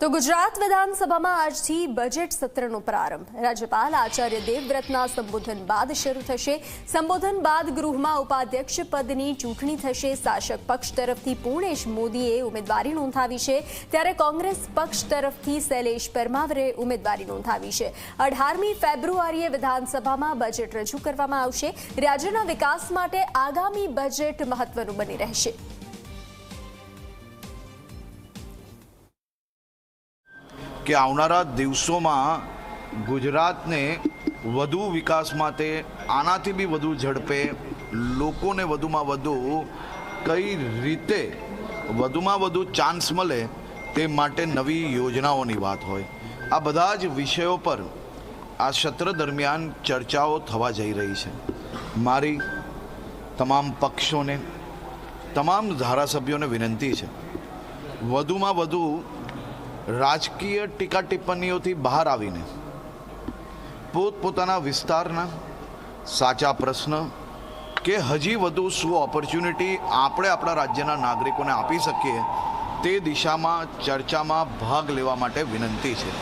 તો ગુજરાત વિધાનસભામાં આજથી બજેટ સત્રનો પ્રારંભ રાજ્યપાલ આચાર્ય દેવવ્રતના સંબોધન બાદ શરૂ થશે। સંબોધન બાદ ગૃહમાં ઉપાધ્યક્ષ પદની ચૂંટણી થશે। શાસક પક્ષ તરફથી પૂર્ણેશ મોદીએ ઉમેદવારી નોંધાવી છે, ત્યારે કોંગ્રેસ પક્ષ તરફથી શૈલેષ પરમારે ઉમેદવારી નોંધાવી છે। 18મી ફેબ્રુઆરીએ વિધાનસભામાં બજેટ રજૂ કરવામાં આવશે। રાજ્યના વિકાસ માટે આગામી બજેટ મહત્વનું બની રહેશે। કે આવનારા દિવસોમાં ગુજરાતને વધુ વિકાસ માટે આનાથી બી વધુ ઝડપે લોકોને વધુમાં વધુ કઈ રીતે વધુમાં વધુ ચાન્સ મળે તે માટે નવી યોજનાઓની વાત હોય, આ બધા જ વિષયો પર આ સત્ર દરમિયાન ચર્ચાઓ થવા જઈ રહી છે। મારી તમામ પક્ષોને, તમામ ધારાસભ્યોને વિનંતી છે, વધુમાં વધુ રાજકીય ટીકા ટિપ્પણીઓથી બહાર આવીને પોતપોતાના વિસ્તારના સાચા પ્રશ્ન કે હજી વધુ શું ઓપોર્ચ્યુનિટી આપણે આપણા રાજ્યના નાગરિકોને આપી શકીએ તે દિશામાં ચર્ચામાં ભાગ લેવા માટે વિનંતી છે।